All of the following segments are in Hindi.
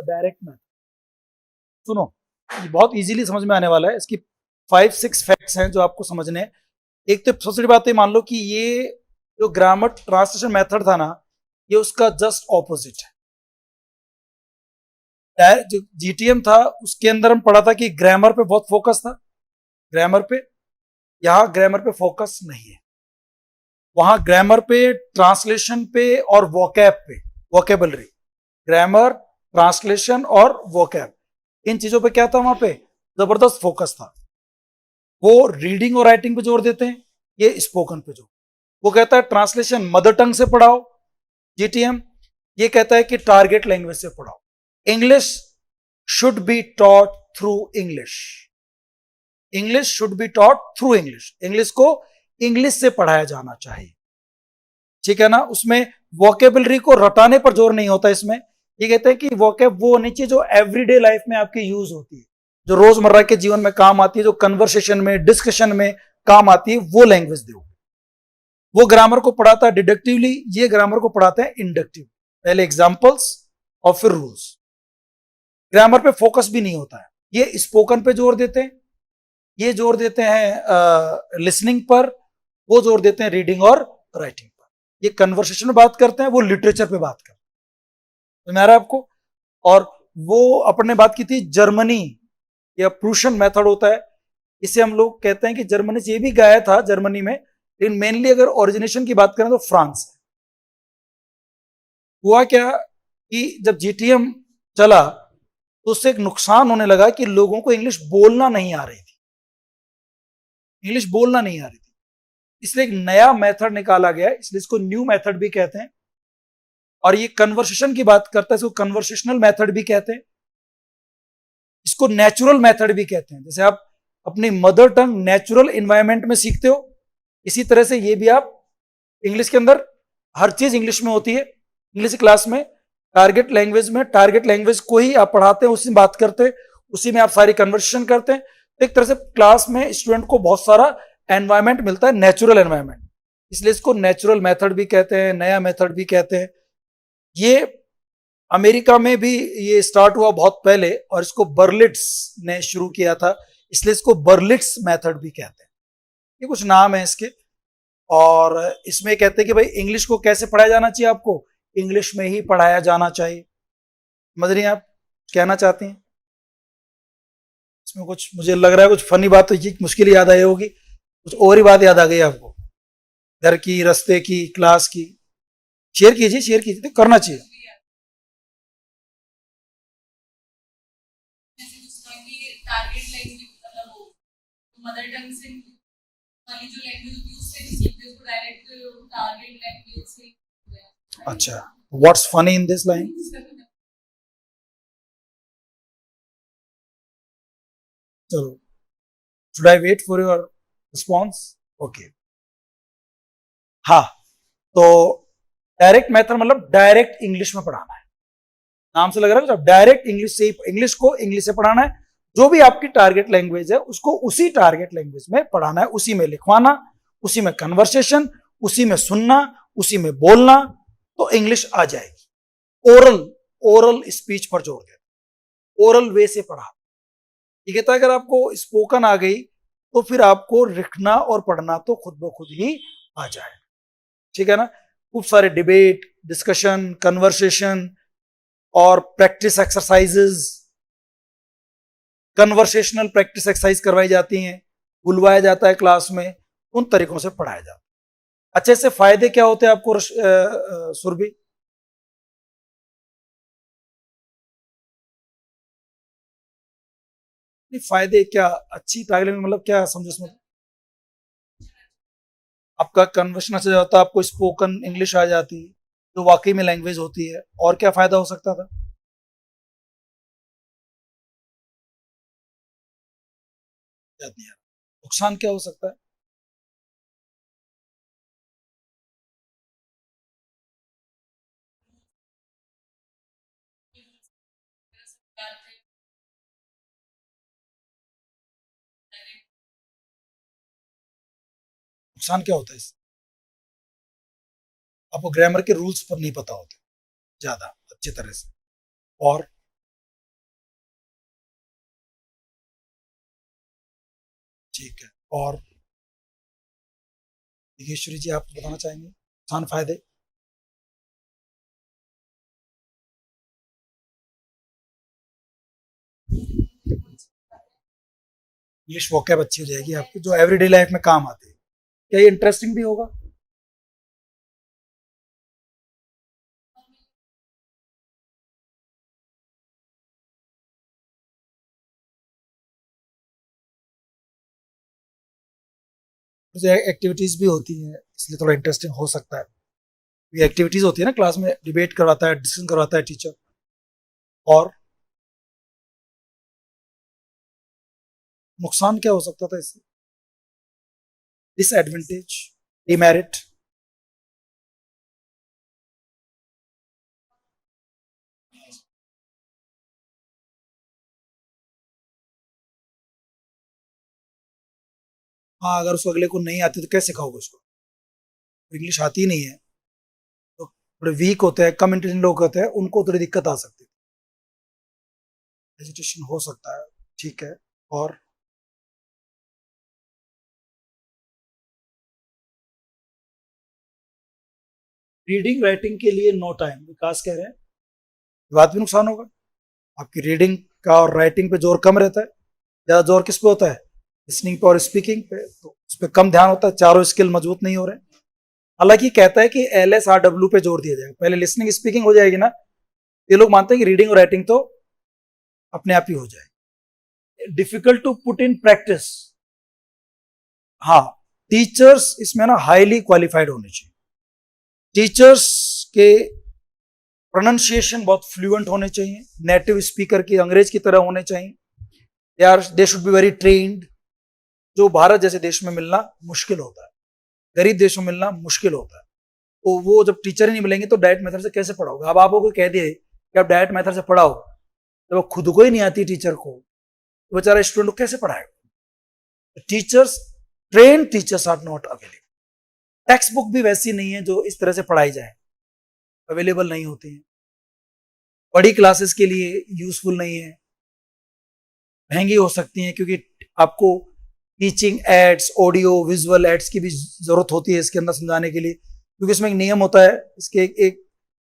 Direct method. सुनो, ये बहुत इजीली समझ में आने वाला है। इसकी 5-6 फैक्ट्स हैं जो आपको समझने हैं। एक तो सबसे बड़ी बात ये मान लो कि ये जो ग्रामर ट्रांसलेशन मेथड था ना, ये उसका जस्ट ऑपोजिट है। जो जीटीएम था उसके अंदर हम पढ़ा था कि ग्रामर पे बहुत फोकस था, ग्रामर पे। यहां ग्रामर पे फोकस नहीं है, वहां ग्रामर पे, ट्रांसलेशन पे और वोकैब पे, वोकेबलरी, ग्रामर, ट्रांसलेशन और वोकैब, इन चीजों पे क्या था वहां पे जबरदस्त फोकस था। वो रीडिंग और राइटिंग पे जोर देते हैं, ये स्पोकन पे जोर। वो कहता है ट्रांसलेशन मदर टंग से पढ़ाओ जीटीएम, ये कहता है कि टारगेट लैंग्वेज से पढ़ाओ। English should be taught through English, English should be taught through English, English को इंग्लिश से पढ़ाया जाना चाहिए, ठीक है ना। उसमें वोकेबलरी को रटाने पर जोर नहीं होता। इसमें ये कहते हैं कि वोकेब वो होनी चाहिए जो एवरीडे लाइफ में आपकी यूज होती है, जो रोजमर्रा के जीवन में काम आती है, जो कन्वर्सेशन में, डिस्कशन में काम आती है, वो लैंग्वेज दो। वो ग्रामर को पढ़ाता है डिडक्टिवली, ये ग्रामर को पढ़ाते हैं इंडक्टिव। पहले एग्जाम्पल्स और फिर रूल्स। ग्रामर पे फोकस भी नहीं होता है। ये स्पोकन पे जोर देते हैं, ये जोर देते हैं लिसनिंग पर, वो जोर देते हैं रीडिंग और राइटिंग पर। ये कन्वर्सेशन में बात करते हैं, वो लिटरेचर पे बात करते हैं। समझ आ रहा है आपको? और वो अपने बात की थी जर्मनी या प्रूशन मेथड होता है, इसे हम लोग कहते हैं कि जर्मनी से, ये भी गाया था जर्मनी में, लेकिन मेनली अगर ओरिजिनेशन की बात करें तो फ्रांस है। हुआ क्या कि जब जीटीएम चला तो उससे एक नुकसान होने लगा कि लोगों को इंग्लिश बोलना नहीं आ रही थी, इंग्लिश बोलना नहीं आ रही थी, इसलिए एक नया मेथड निकाला गया, इसलिए इसको न्यू मेथड भी कहते हैं। और ये कन्वर्सेशन की बात करता है, इसको कन्वर्सेशनल मेथड भी कहते हैं, इसको नेचुरल मेथड भी कहते हैं। जैसे आप अपनी मदर टंग नेचुरल एनवायरनमेंट में सीखते हो, इसी तरह से ये भी आप इंग्लिश के अंदर हर चीज इंग्लिश में होती है। इंग्लिश क्लास में टारगेट लैंग्वेज में, टारगेट लैंग्वेज को ही आप पढ़ाते हैं, उसी में बात करते हैं, उसी में आप सारी कन्वर्सेशन करते हैं। तो एक तरह से क्लास में स्टूडेंट को बहुत सारा एनवायरनमेंट मिलता है, नेचुरल एनवायरनमेंट, इसलिए इसको नेचुरल मेथड भी कहते हैं, नया मेथड भी कहते हैं। ये अमेरिका में भी ये स्टार्ट हुआ बहुत पहले, और इसको बर्लिट्स ने शुरू किया था, इसलिए इसको बर्लिट्स मेथड भी कहते हैं। ये कुछ नाम है इसके। और इसमें कहते हैं कि भाई इंग्लिश को कैसे पढ़ाया जाना चाहिए, आपको इंग्लिश में ही पढ़ाया जाना चाहिए। समझ रही हैं आप कहना चाहती हैं? इसमें कुछ मुझे लग रहा है कुछ फनी बात तो ये मुश्किल याद आई होगी, कुछ और ही बात याद आ गई आपको, घर की, रास्ते की, क्लास की? शेयर कीजिए, शेयर कीजिए, तो करना चाहिए। टारगेट लैंग्वेज मतलब वो मदर टंग से वाली जो लैंग्वेज होती है उससे भी सीखते हैं, उसको डायरेक्ट टारगेट लैंग्वेज से। अच्छा, what's funny in this line? चलो, should I wait for your response? Okay, हाँ। तो डायरेक्ट मेथड मतलब डायरेक्ट इंग्लिश में पढ़ाना है, नाम से लग रहा है, डायरेक्ट इंग्लिश से, इंग्लिश को इंग्लिश से पढ़ाना है। जो भी आपकी टारगेट लैंग्वेज है उसको उसी टारगेट लैंग्वेज में पढ़ाना है, उसी में लिखवाना, उसी में कन्वर्सेशन, उसी में सुनना, उसी में बोलना, तो इंग्लिश आ जाएगी। ओरल, ओरल स्पीच पर जोर देना, ओरल वे से पढ़ा। ये कहता है अगर आपको स्पोकन आ गई तो फिर आपको लिखना और पढ़ना तो खुद ब खुद ही आ जाए, ठीक है ना। खूब सारे डिबेट, डिस्कशन, कन्वर्सेशन और practice exercises, conversational practice exercise करवाई जाती हैं, बुलवाया जाता है क्लास में, उन तरीकों से पढ़ाया जाता है। अच्छा, इससे फायदे क्या होते हैं आपको सुरभि? फायदे क्या, अच्छी टाइमिंग मतलब क्या समझो इसमें? आपका कन्वर्सेशन अच्छा जाता, आपको स्पोकन इंग्लिश आ जाती, जो वाकई में लैंग्वेज होती है। और क्या फायदा हो सकता था? नुकसान क्या हो सकता है? नुकसान क्या होता है इससे? आपको ग्रामर के रूल्स पर नहीं पता होते ज्यादा अच्छी तरह से। और ठीक है। और योगेश्वरी जी, आप बताना चाहेंगे नुकसान फायदे? इंग्लिश वोकैब अच्छी हो जाएगी आपकी, जो एवरीडे लाइफ में काम आती है। क्या ये इंटरेस्टिंग भी होगा? एक्टिविटीज भी होती हैं, इसलिए थोड़ा इंटरेस्टिंग हो सकता है। ये एक्टिविटीज होती है ना, क्लास में डिबेट करवाता है, डिस्कशन करवाता है टीचर। और नुकसान क्या हो सकता था इससे? Disadvantage, demerit? हाँ, अगर उसको अगले को नहीं आती तो कैसे सिखाओगे उसको? इंग्लिश आती ही नहीं है तो थोड़े वीक होते हैं, कम इंटेलिजेंट लोग होते हैं, उनको थोड़ी दिक्कत आ सकती है, हेजिटेशन हो सकता है। ठीक है। और रीडिंग राइटिंग के लिए नो टाइम, विकास कह रहे हैं, ये बात भी नुकसान होगा। आपकी रीडिंग का और राइटिंग पे जोर कम रहता है, ज्यादा जोर किस पे होता है? लिसनिंग पे और स्पीकिंग पे, तो उस पर कम ध्यान होता है, चारों स्किल मजबूत नहीं हो रहे। हालांकि कहता है कि LSRW पे जोर दिया जाएगा, पहले लिसनिंग स्पीकिंग हो जाएगी ना, ये लोग मानते हैं कि रीडिंग और राइटिंग तो अपने आप ही हो जाए। Difficult to put in practice, हाँ, टीचर्स इसमें ना हाईली क्वालिफाइड होने चाहिए। टीचर्स के प्रोनाउंसिएशन बहुत फ्लुएंट होने चाहिए, नेटिव स्पीकर की अंग्रेज की तरह होने चाहिए। They should be very trained, जो भारत जैसे देश में मिलना मुश्किल होता है, गरीब देशों में मिलना मुश्किल होता है। तो वो जब टीचर ही नहीं मिलेंगे तो डायरेक्ट मेथड से कैसे पढ़ाओगे? अब आपको कोई कह दिए कि आप डायरेक्ट मेथड से पढ़ाओ, तो वो खुद को ही नहीं आती टीचर को, तो बेचारा स्टूडेंट को कैसे पढ़ाएगा? Teachers, trained teachers are not available. Textbook भी वैसी नहीं है जो इस तरह से पढ़ाई जाए, अवेलेबल नहीं होती है, बड़ी क्लासेस के लिए यूजफुल नहीं है, महंगी हो सकती हैं, क्योंकि आपको teaching ads, audio visual ads की भी जरूरत होती है इसके अंदर समझाने के लिए, क्योंकि इसमें एक नियम होता है, इसके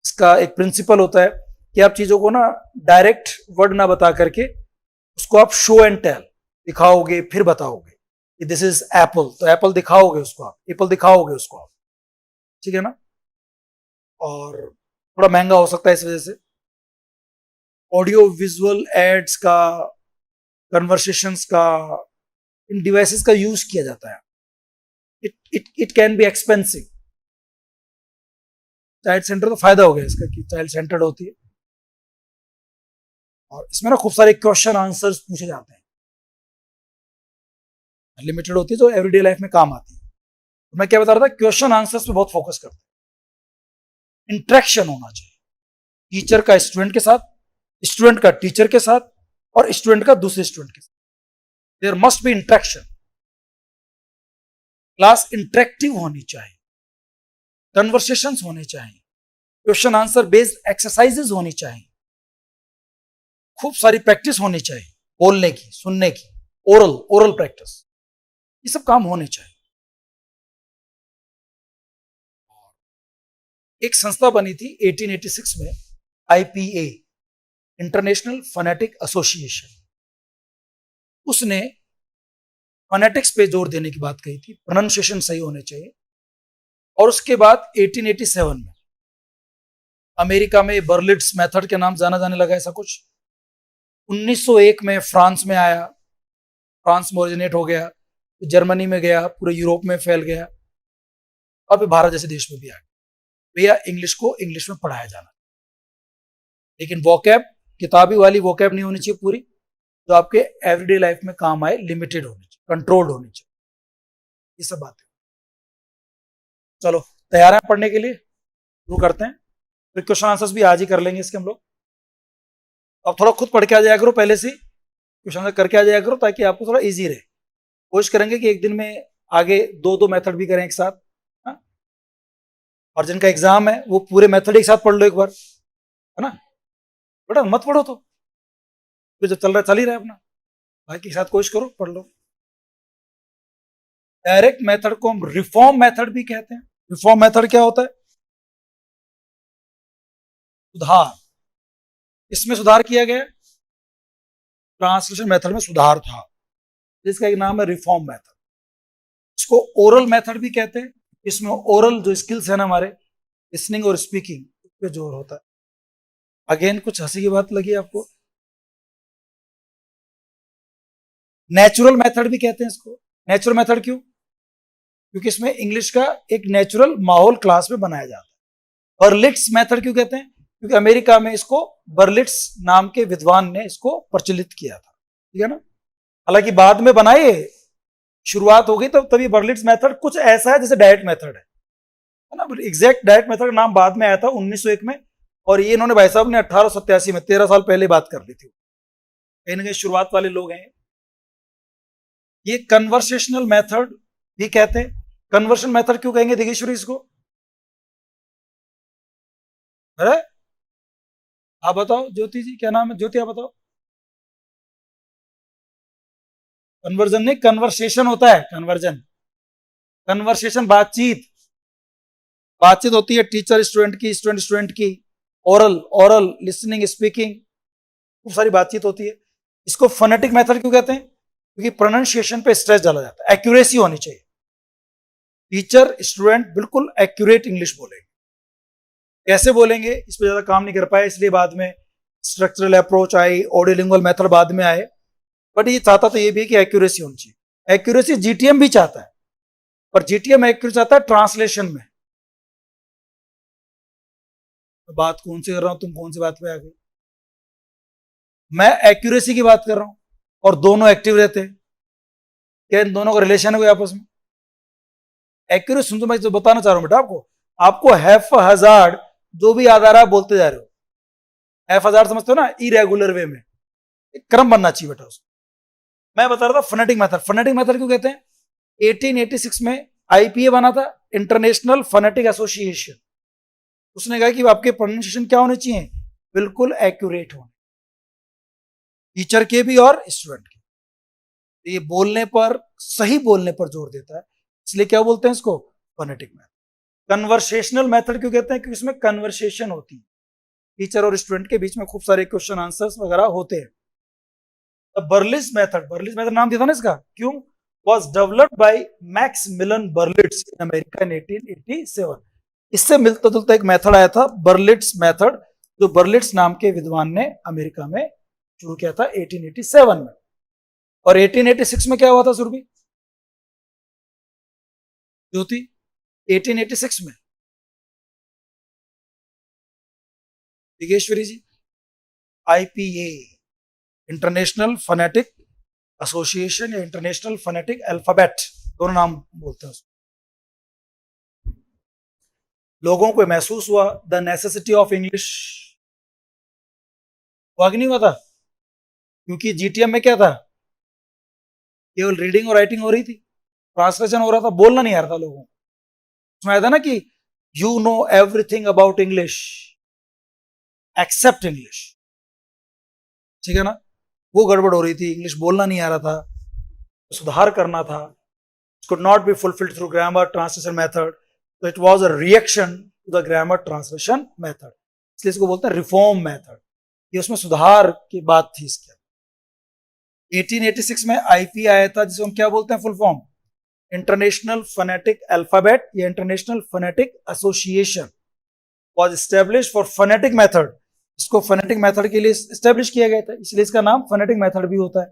इसका एक प्रिंसिपल होता है कि आप चीजों को ना डायरेक्ट वर्ड ना बता करके उसको आप शो एंड टेल दिखाओगे, फिर बताओगे कि दिस इज एप्पल, तो एप्पल दिखाओगे उसको आप, एप्पल दिखाओगे उसको आप, ठीक है ना? और थोड़ा महंगा हो सकता है इस वजह से। ऑडियो विजुअल एड्स का, कन्वर्सेशंस का, इन डिवाइसेस का यूज किया जाता है। It can be expensive. Child centre तो फायदा हो गया इसका कि चाइल्ड सेंटर्ड होती है, और इसमें ना खूब सारे क्वेश्चन आंसर्स पूछे जाते हैं, लिमिटेड होती है, जो एवरीडे लाइफ में काम आती है। तो मैं क्या बता रहा था, क्वेश्चन आंसर्स पे बहुत फोकस करते हैं। इंटरेक्शन होना चाहिए टीचर का स्टूडेंट के साथ, स्टूडेंट का टीचर के साथ, और स्टूडेंट का दूसरे स्टूडेंट के साथ। There must be interaction. Class interactive होनी चाहिए, कन्वर्सेशंस होने चाहिए, क्वेश्चन आंसर बेस्ड एक्सरसाइजेज होनी चाहिए, खूब सारी प्रैक्टिस होनी चाहिए, बोलने की, सुनने की, ओरल ओरल प्रैक्टिस, ये सब काम होने चाहिए। एक संस्था बनी थी 1886 में, IPA, इंटरनेशनल फोनेटिक एसोसिएशन। उसने फोनेटिक्स पे जोर देने की बात कही थी, प्रोनाउंसिएशन सही होने चाहिए। और उसके बाद 1887 में अमेरिका में बर्लिट्स मेथड के नाम जाना जाने लगा, ऐसा कुछ। 1901 में फ्रांस में आया, फ्रांस में ओरिजिनेट हो गया, तो जर्मनी में गया, पूरे यूरोप में फैल गया, और फिर भारत जैसे देश में भी आ गया। भैया इंग्लिश को इंग्लिश में पढ़ाया जाना, लेकिन वोकैब, किताबी वाली वोकैब नहीं होनी चाहिए पूरी, जो आपके एवरीडे लाइफ में काम आए, लिमिटेड होनी चाहिए, कंट्रोल्ड होनी चाहिए, ये सब बातें। चलो, तैयार हैं पढ़ने के लिए? शुरू करते हैं। फिर क्वेश्चन आंसर्स भी आज ही कर लेंगे इसके हम लोग। अब थोड़ा खुद पढ़ के आ जाया करो, पहले से क्वेश्चन आंसर करके आ जाया करो, ताकि आपको थोड़ा इजी रहे। कोशिश करेंगे कि एक दिन में आगे दो दो मेथड भी करें एक साथ, हा? और जिनका एग्जाम है वो पूरे मेथड एक साथ पढ़ लो एक बार, है ना? बेटा मत पढ़ो तो फिर जब चल रहा है चल ही रहा है अपना, बाकी के साथ कोशिश करो, पढ़ लो। डायरेक्ट मेथड को हम रिफॉर्म मेथड भी कहते हैं। रिफॉर्म मेथड क्या होता है? सुधार। इसमें सुधार किया गया, ट्रांसलेशन मेथड में सुधार था, जिसका एक नाम है रिफॉर्म मेथड। इसको ओरल मेथड भी कहते हैं। इसमें ओरल जो स्किल्स है ना हमारे, लिसनिंग और स्पीकिंग, उस पे जोर होता है। अगेन कुछ हंसी की बात लगी आपको? नेचुरल मेथड भी कहते हैं इसको। नेचुरल मेथड क्यों? क्योंकि इसमें इंग्लिश का एक नेचुरल माहौल क्लास में बनाया जाता है। बर्लिट्स मेथड क्यों कहते हैं? क्योंकि अमेरिका में इसको बर्लिट्स नाम के विद्वान ने इसको प्रचलित किया था, ठीक है ना। हालांकि बाद में बनाए, शुरुआत हो गई तब तभी बर्लिट्स मेथड कुछ ऐसा है जैसे डायट मेथड है ना। एग्जैक्ट डायट मेथड का नाम बाद में आया था 1901 में, और ये इन्होंने भाई साहब ने 1887 में 13 साल पहले बात कर ली थी। कहीं ना कहीं शुरुआत वाले लोग हैं ये। कन्वर्सेशनल मेथड भी कहते हैं। कन्वर्शन मेथड क्यों कहेंगे दिगेश्वरी इसको? अरे आप बताओ ज्योति जी, क्या नाम है ज्योति, आप बताओ। कन्वर्जन नहीं, कन्वर्सेशन होता है। कन्वर्जन, कन्वर्सेशन बातचीत। बातचीत होती है टीचर स्टूडेंट की, स्टूडेंट स्टूडेंट की, ओरल ओरल, लिसनिंग, स्पीकिंग, खूब सारी बातचीत होती है। इसको फोनेटिक मेथड क्यों कहते हैं? क्योंकि प्रोनाउंसिएशन पे स्ट्रेस डाला जाता है, एक्यूरेसी होनी चाहिए। टीचर स्टूडेंट बिल्कुल एक्यूरेट इंग्लिश बोलेंगे। कैसे बोलेंगे इस पर ज्यादा काम नहीं कर पाए, इसलिए बाद में structural approach I, audiolingual method बाद में आए। बट ये चाहता तो ये भी है कि एक्यूरेसी होनी चाहिए। एक्यूरेसी जीटीएम भी चाहता है, पर जीटीएम एक्यूरेसी चाहता है ट्रांसलेशन में। बात कौन सी कर रहा हूं, तुम कौन सी बात पे आ गए? मैं एक्यूरेसी की बात कर रहा हूं, और दोनों एक्टिव रहते हैं। क्या इन दोनों का रिलेशन है कोई आपस में? एक्यूरेसी सुन, तो मैं जो बताना चाह रहा हूं बेटा आपको, आपको हैफ हजार्ड जो भी याद आ रहा है बोलते जा रहे हो। हैफ हजार्ड समझते हो ना, इरेगुलर वे में, एक क्रम बनना चाहिए बेटा उसको। मैं बता रहा था फोनेटिक मेथड। फोनेटिक मेथड क्यों कहते हैं? 1886 में आईपीए बना था, इंटरनेशनल फोनेटिक एसोसिएशन। उसने कहा कि आपके प्रोनाउंसिएशन क्या होने चाहिए? बिल्कुल एक्यूरेट होने, टीचर के भी और स्टूडेंट के। ये बोलने पर, सही बोलने पर जोर देता है, इसलिए क्या बोलते हैं इसको? Phonetic method. कन्वर्सेशनल मेथड क्यों कहते हैं? क्योंकि इसमें कन्वर्सेशन होती है, टीचर और स्टूडेंट के बीच में खूब सारे क्वेश्चन आंसर्स वगैरह होते हैं। बर्लिट्स मेथड नाम दिया था ना इसका, क्यों? Was developed by Maximilian Berlitz in America in 1887। इससे मिलता जुलता एक मेथड आया था, बर्लिट्स मेथड, जो बर्लिट्स नाम के विद्वान ने अमेरिका में शुरू किया था 1887 में। और 1886 में क्या हुआ था सुरभि, ज्योति? 1886 में दिगेश्वरी जी, आईपीए, इंटरनेशनल फोनेटिक एसोसिएशन या इंटरनेशनल फोनेटिक अल्फाबेट, दोनों नाम बोलते हैं उसको। लोगों को महसूस हुआ द नेसेसिटी ऑफ इंग्लिश, हुआ कि नहीं हुआ था? क्योंकि जीटीएम में क्या था, केवल रीडिंग और राइटिंग हो रही थी, ट्रांसलेशन हो रहा था, बोलना नहीं आ रहा था लोगों को। उसमें आया था ना कि you know everything about English except English, ठीक है ना। वो गड़बड़ हो रही थी, इंग्लिश बोलना नहीं आ रहा था, सुधार करना था। could not be fulfilled through grammar translation method, so it was a reaction to the grammar translation method, इसलिए इसको बोलते हैं रिफॉर्म मेथड। ये उसमें सुधार की बात थी इसके। 1886 में आईपी आया था, जिसे हम क्या बोलते हैं full form? International phonetic alphabet या international phonetic association was established for phonetic method। इसको फोनेटिक मेथड के लिए एस्टेब्लिश किया गया था, इसलिए इसका नाम फोनेटिक मेथड भी होता है।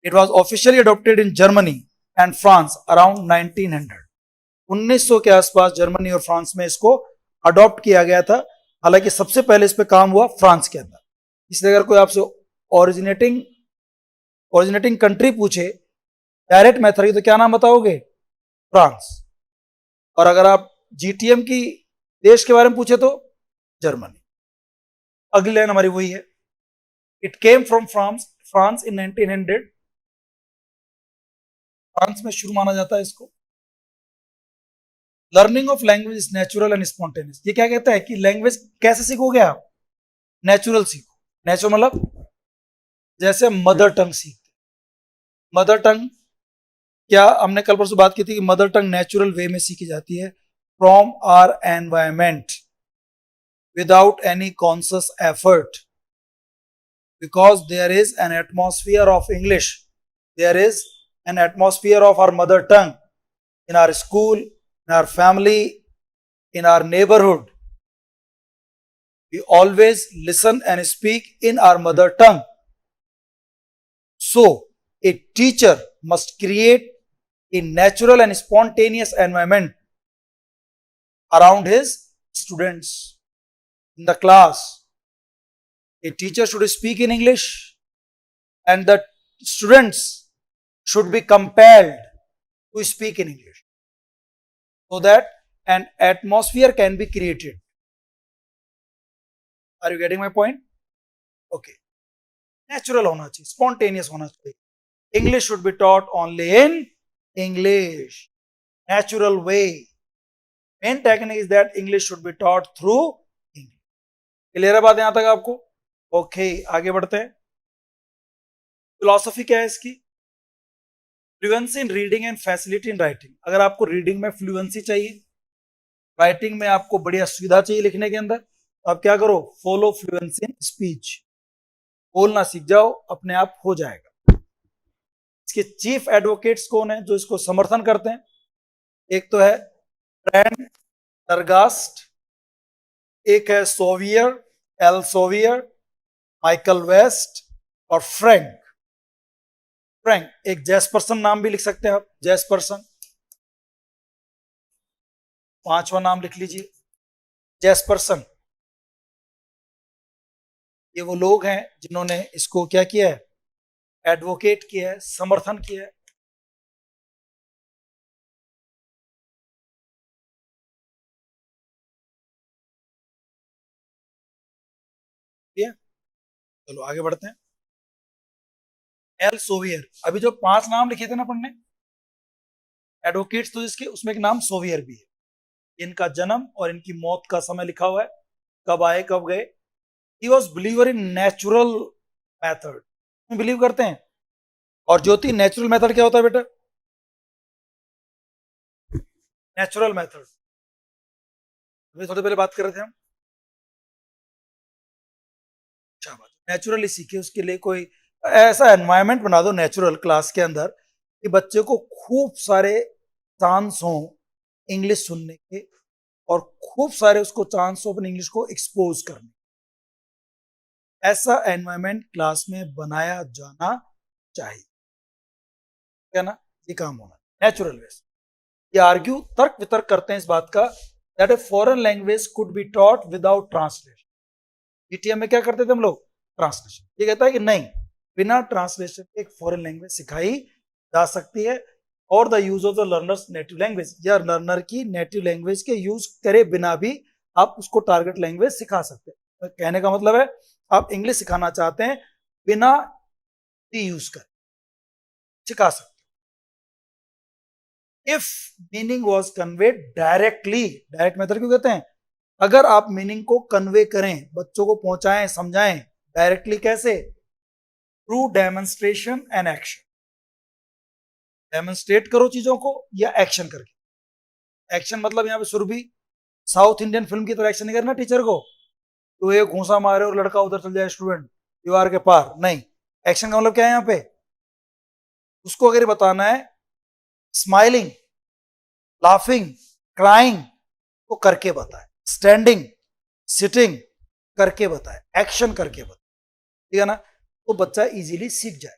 It was officially adopted in Germany and France around 1900। 1900 के आसपास जर्मनी और फ्रांस में इसको अडॉप्ट किया गया था। हालांकि सबसे पहले इस पे काम हुआ फ्रांस के अंदर। इसलिए अगर कोई आपसे ओरिजिनेटिंग कंट्री पूछे डायरेक्ट मेथड की, तो क्या नाम बताओगे? फ्रांस। और अगर आप जीटीएम की देश के बारे में पूछे तो जर्मनी। अगली लाइन हमारी वही है, it came from France in 1900। France में शुरू माना जाता है इसको। Learning of language is natural and spontaneous. ये क्या कहता है कि लैंग्वेज कैसे सीखोगे आप? नेचुरल सीखो। नेचुरल मतलब जैसे मदर टंग सीखते, मदर टंग क्या हमने कल परसों बात की थी कि मदर टंग नेचुरल वे में सीखी जाती है, from our environment without any conscious effort, because there is an atmosphere of English, there is an atmosphere of our mother tongue in our school, in our family, in our neighborhood. We always listen and speak in our mother tongue. So, a teacher must create a natural and spontaneous environment around his students in the class. A teacher should speak in English and the students should be compelled to speak in English so that an atmosphere can be created. Are you getting my point? Okay. Natural होना चाहिए, spontaneous होना चाहिए. English should be taught only in English, natural way. Main technique is that English should be taught through English. Clear है बात यहां तक आपको? ओके, आगे बढ़ते हैं. फिलॉसफी क्या है इसकी? Fluency in reading and facility in writing. अगर आपको रीडिंग में फ्लुएंसी चाहिए, राइटिंग में आपको बढ़िया सुविधा चाहिए लिखने के अंदर, तो आप क्या करो? Follow fluency in speech. बोलना सीख जाओ, अपने आप हो जाएगा. इसके चीफ एडवोकेट्स कौन है जो इसको समर्थन करते हैं? एक तो है प्रेंडरगास्ट, एक है सोवियर, एल सोवियर, माइकल वेस्ट और फ्रैंक. एक जैस्पर्सन नाम भी लिख सकते हैं आप, जैस्पर्सन. पांचवा नाम लिख लीजिए, जैस्पर्सन. ये वो लोग हैं जिन्होंने इसको क्या किया है? एडवोकेट किया है, समर्थन किया है. चलो आगे बढ़ते हैं. एल सोवियर. अभी जो 5 नाम लिखे थे ना पढ़ने एडवोकेट्स, तो इसके उसमें एक नाम सोवियर भी है. इनका जन्म और इनकी मौत का समय लिखा हुआ है, कब आए कब गए. He was believer in natural method. Believe करते हैं. और ज्योति, नेचुरल मेथड क्या होता है बेटा? नेचुरल मेथड अभी थोड़ी पहले बात कर रहे थे हम. अच्छा, बात नेचुरली सीखे, उसके लिए कोई ऐसा एनवायरनमेंट बना दो नेचुरल क्लास के अंदर कि बच्चे को खूब सारे चांस हो इंग्लिश सुनने के और खूब सारे उसको चांस हो अपनी इंग्लिश को एक्सपोज करने. ऐसा एनवायरनमेंट क्लास में बनाया जाना चाहिए, क्या ना? ये काम होना नेचुरल वे. ये आर्ग्यू, तर्क वितर्क करते हैं इस बात का that a foreign language could be taught without translation. GTM में क्या करते थे हम लोग? ट्रांसलेशन. ये कहता है कि नहीं, बिना ट्रांसलेशन एक फॉरेन लैंग्वेज सिखाई जा सकती है और the use of the learners native language, या लर्नर की नेटिव लैंग्वेज के यूज करे बिना भी आप उसको टारगेट लैंग्वेज सिखा सकते हैं. तो कहने का मतलब है आप इंग्लिश सिखाना चाहते हैं, बिना यूज कर सिखा सकते. If meaning was conveyed directly, direct method क्यों कहते हैं? अगर आप मीनिंग को कन्वे करें, बच्चों को पहुंचाएं, समझाएं डायरेक्टली. कैसे? Through demonstration and action. Demonstrate करो चीजों को या एक्शन करके. एक्शन मतलब यहां पे सुरभि साउथ इंडियन फिल्म की तरह एक्शन नहीं करना टीचर को, तो एक घूंसा मारे और लड़का उधर चल जाए स्टूडेंट दीवार के पार. नहीं, एक्शन का मतलब क्या है यहां पे? उसको अगर बताना है स्माइलिंग, लाफिंग, क्राइंग, तो करके बताए. स्टैंडिंग, सिटिंग करके बताए, एक्शन करके बताए. ठीक है ना? तो बच्चा इजीली सीख जाए.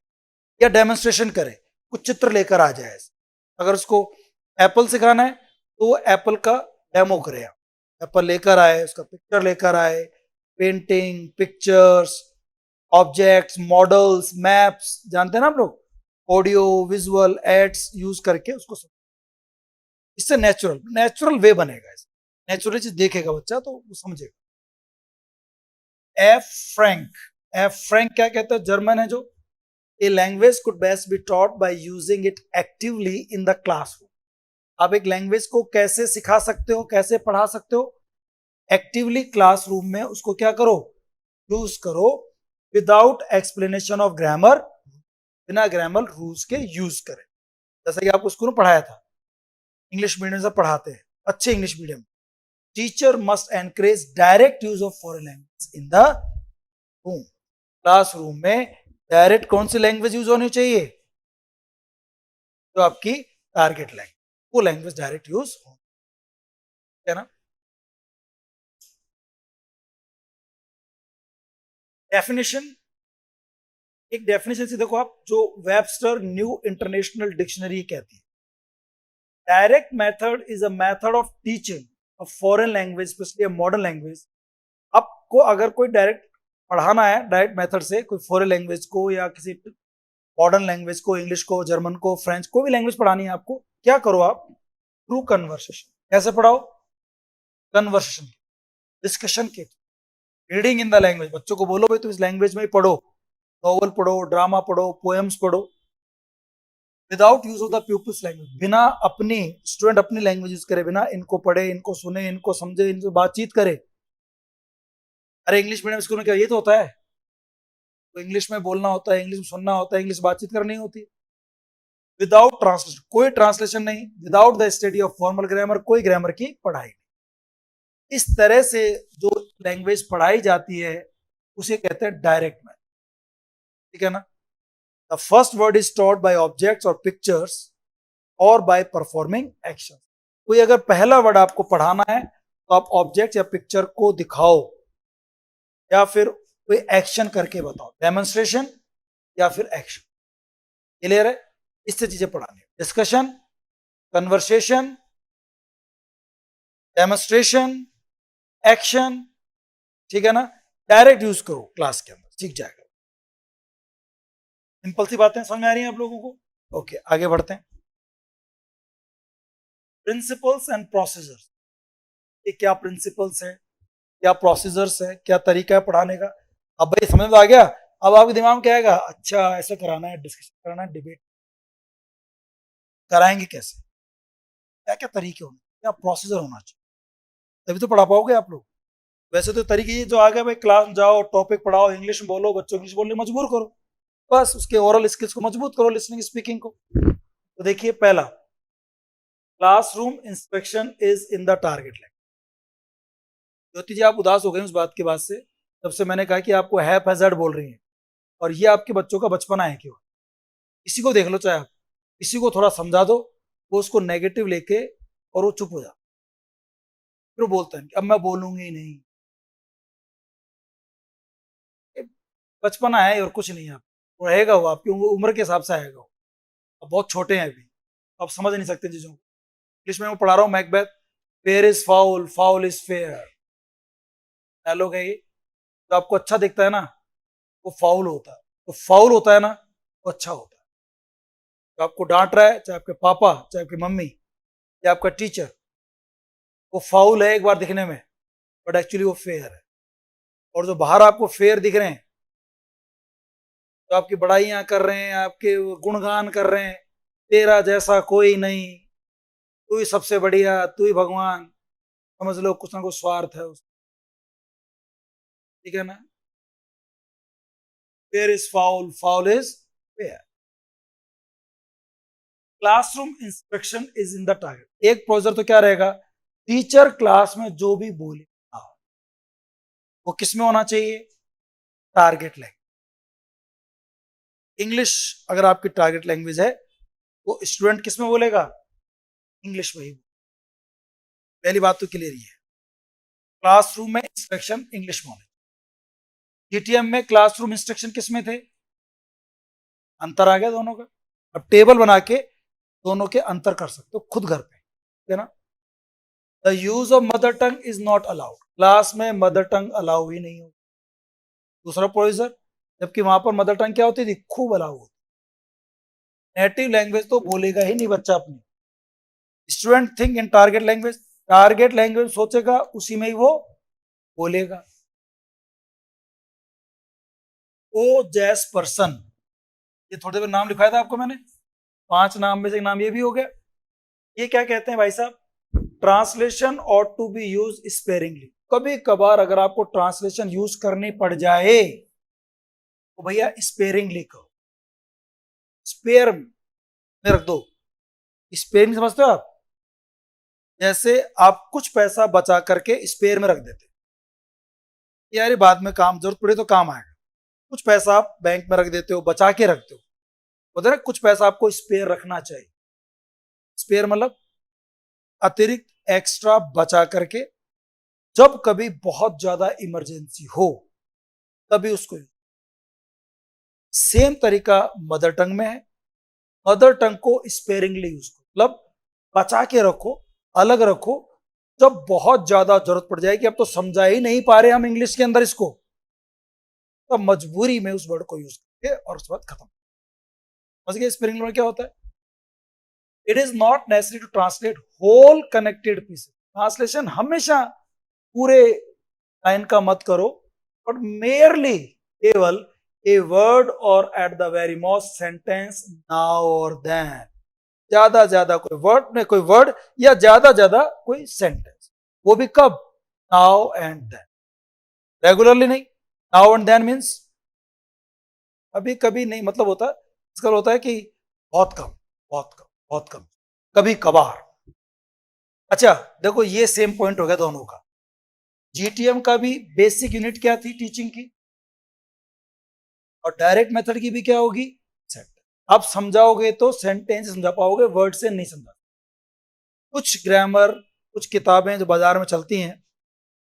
या डेमोन्स्ट्रेशन करे, कुछ चित्र लेकर आ जाए. अगर उसको एप्पल सिखाना है तो वो एप्पल का डेमो करे. एप्पल लेकर आए, उसका पिक्चर लेकर आए, painting, pictures, objects, models, maps, जानते हैं ना आप लोग, ऑडियो विजुअल एड्स यूज करके उसको. इससे नेचुरल वे बनेगा. नेचुरल चीज देखेगा बच्चा तो वो समझेगा. एफ फ्रैंक क्या कहता है? जर्मन है जो. A language could best be taught by using it actively in the classroom. आप एक लैंग्वेज को कैसे सिखा सकते हो, कैसे पढ़ा सकते हो? एक्टिवली क्लासरूम में उसको क्या करो? यूज करो विदाउट एक्सप्लेनेशन ऑफ ग्रामर, बिना ग्रामर रूल्स के यूज करें. जैसा कि आपको स्कूल में पढ़ाया था, इंग्लिश मीडियम से पढ़ाते हैं, अच्छे English medium. Teacher must encourage direct use of foreign language in the room. Classroom में डायरेक्ट कौन सी लैंग्वेज यूज होनी चाहिए? जो आपकी टारगेट लैंग्वेज, वो लैंग्वेज डायरेक्ट यूज हो, है ना। डेफिनेशन, एक डेफिनेशन से देखो आप, जो वेबस्टर न्यू इंटरनेशनल डिक्शनरी कहती है, direct method is a method of teaching a foreign language, specially a modern language. आपको अगर कोई डायरेक्ट पढ़ाना है डायरेक्ट मेथड से कोई फॉरेन लैंग्वेज को या किसी मॉडर्न लैंग्वेज को, इंग्लिश को, जर्मन को, फ्रेंच, कोई भी लैंग्वेज पढ़ानी है आपको, क्या करो आप? Through conversation. कैसे पढ़ाओ? कन्वर्सेशन, डिस्कशन के, रीडिंग इन द लैंग्वेज। बच्चों को बोलो भाई तुम इस लैंग्वेज में ही पढ़ो, नॉवल पढ़ो, ड्रामा पढ़ो, पोएम्स पढ़ो, without use of the people's language, बिना अपनी, स्टूडेंट अपनी लैंग्वेज यूज करे, बिना इनको पढ़े, इनको सुने, इनको समझे, इनसे बातचीत करे। अरे इंग्लिश मीडियम स्कूल में क्या ये तो होता है? तो इंग्लिश में बोलना होता है, इंग्लिश में सुनना होता है, इंग्लिश बातचीत करनी होती है। विदाउट ट्रांसलेशन, कोई ट्रांसलेशन नहीं, without the study of formal grammar, कोई ग्रामर की पढ़ाई नहीं। इस तरह से जो लैंग्वेज पढ़ाई जाती है उसे कहते हैं डायरेक्ट मैथड, ठीक है ना। The first word is taught by objects और पिक्चर्स और बाय परफॉर्मिंग एक्शन। कोई अगर पहला वर्ड आपको पढ़ाना है तो आप ऑब्जेक्ट या पिक्चर को दिखाओ या फिर कोई एक्शन करके बताओ, डेमोन्स्ट्रेशन या फिर एक्शन। क्लियर है? इससे चीजें पढ़ानी है, डिस्कशन, कन्वर्सेशन, डेमोन्स्ट्रेशन, एक्शन, ठीक है ना। डायरेक्ट यूज करो क्लास के अंदर, सीख जाएगा। सिंपल सी बातें समझ में आ रही हैं आप लोगों को? ओके, आगे बढ़ते हैं। प्रिंसिपल्स एंड प्रोसीजर्स, ये क्या प्रिंसिपल्स है, क्या प्रोसीजर्स है, क्या तरीका है पढ़ाने का? अब भाई समझ में आ गया? अब आपके दिमाग में क्या आएगा? अच्छा ऐसा कराना है, डिस्कशन कराना है, डिबेट कराएंगे कैसे, क्या क्या तरीके होंगे, क्या प्रोसीजर होना चाहिए, तभी तो पढ़ा पाओगे आप लोग। वैसे तो तरीके ये जो आ गया भाई, क्लास जाओ, टॉपिक पढ़ाओ, इंग्लिश में बोलो, बच्चों इंग्लिश बोलने मजबूर करो, बस उसके ओरल स्किल्स को मजबूत करो, लिसनिंग स्पीकिंग को। तो देखिए, पहला, classroom inspection is in the target language. Jyoti ji आप उदास हो गए उस बात के बाद से, तब से मैंने कहा कि आपको हैप हैजर्ड बोल रही हैं, और ये आपके बच्चों का बचपना है। क्यों? किसी को देख लो, चाहे आप किसी को थोड़ा समझा दो, वो उसको नेगेटिव लेके और वो चुप हो जाता, फिर वो बोलता है कि अब मैं बोलूंगी ही नहीं। बचपना है और कुछ नहीं है, वो रहेगा, वो आपकी उम्र के हिसाब से आएगा। अब बहुत छोटे हैं अभी, आप समझ नहीं सकते चीजों को। इंग्लिश में मैं पढ़ा रहा हूँ Macbeth, fair is foul, foul is fair, dialogue है ये। जो आपको अच्छा दिखता है ना वो फाउल होता है, तो फाउल होता है ना वो अच्छा होता है। जो आपको डांट रहा है, चाहे आपके पापा, चाहे आपकी मम्मी, या आपका टीचर, वो फाउल है एक बार दिखने में, बट एक्चुअली वो फेयर है। और जो बाहर आपको फेयर दिख रहे हैं, तो आपकी बड़ाइयां कर रहे हैं, आपके गुणगान कर रहे हैं, तेरा जैसा कोई नहीं, तू ही सबसे बढ़िया, तू ही भगवान, समझ लो कुछ ना कुछ स्वार्थ है उसका, ठीक है ना। Fair is foul, foul is fair. Classroom inspection is in the target. एक प्रोसीजर तो क्या रहेगा? टीचर क्लास में जो भी बोले वो किस में होना चाहिए? Target language. इंग्लिश अगर आपकी टारगेट लैंग्वेज है तो स्टूडेंट किस में बोलेगा? इंग्लिश में ही। पहली बात तो क्लियर ही है। क्लासरूम में इंस्ट्रक्शन इंग्लिश में होने, जीटीएम में क्लासरूम इंस्ट्रक्शन किस में थे? अंतर आ गया दोनों का। अब टेबल बना के दोनों के अंतर कर सकते हो खुद घर पे, है ना। The use of mother tongue is not allowed, class में मदर टंग अलाउ ही नहीं हो। दूसरा प्रोविजन, जबकि वहां पर मदर टंग क्या होती थी? खूब अलाउ होती। नेटिव लैंग्वेज तो बोलेगा ही नहीं बच्चा अपनी। Student think in target language, target language सोचेगा, उसी में ही वो बोलेगा। ओ जैस पर्सन, ये थोड़ी देर नाम लिखाया था आपको मैंने, 5 नाम में से एक नाम ये भी हो गया। ये क्या कहते हैं भाई साहब? ट्रांसलेशन और टू बी यूज स्पेयरिंगली। कभी कभार अगर आपको ट्रांसलेशन यूज करनी पड़ जाए तो भैया स्पेयरिंगली करो, स्पेयर में रख दो, स्पेयरिंग समझते हो आप? जैसे आप कुछ पैसा बचा करके स्पेयर में रख देते हो, यार ये बाद में काम जरूरत पड़े तो काम आएगा। कुछ पैसा आप बैंक में रख देते हो, बचा के रखते हो, बोलते ना कुछ पैसा आपको स्पेयर रखना चाहिए। स्पेयर मतलब अतिरिक्त एक्स्ट्रा बचा करके जब कभी बहुत ज्यादा इमरजेंसी हो तभी उसको। सेम तरीका मदर टंग में है। मदर टंग को स्पेयरिंगली यूज करो, मतलब बचा के रखो, अलग रखो, जब बहुत ज्यादा जरूरत पड़ जाएगी, अब तो समझा ही नहीं पा रहे हम इंग्लिश के अंदर इसको, तब मजबूरी में उस वर्ड को यूज करके और उसके बाद खत्म। समझ गए स्पेयरिंग में क्या होता है? It is not necessary to translate whole connected pieces. Translation हमेशा पूरे लाइन का मत करो, बट मेयरली केवल ए वर्ड और at the very most sentence now और देन। ज्यादा कोई वर्ड या ज्यादा कोई सेंटेंस, वो भी कब? नाउ एंड देन, रेगुलरली नहीं। नाउ एंड देन मीन्स अभी कभी नहीं, मतलब होता है इसका होता है कि बहुत कम बहुत कम बहुत कम, कभी कभार। अच्छा देखो ये सेम पॉइंट हो गया दोनों का। जीटीएम का भी बेसिक यूनिट क्या थी टीचिंग की, और डायरेक्ट मेथड की भी क्या होगी? सेंटेंस। आप समझाओगे तो सेंटेंस समझा पाओगे, वर्ड से नहीं समझा। कुछ ग्रामर, कुछ किताबें जो बाजार में चलती हैं,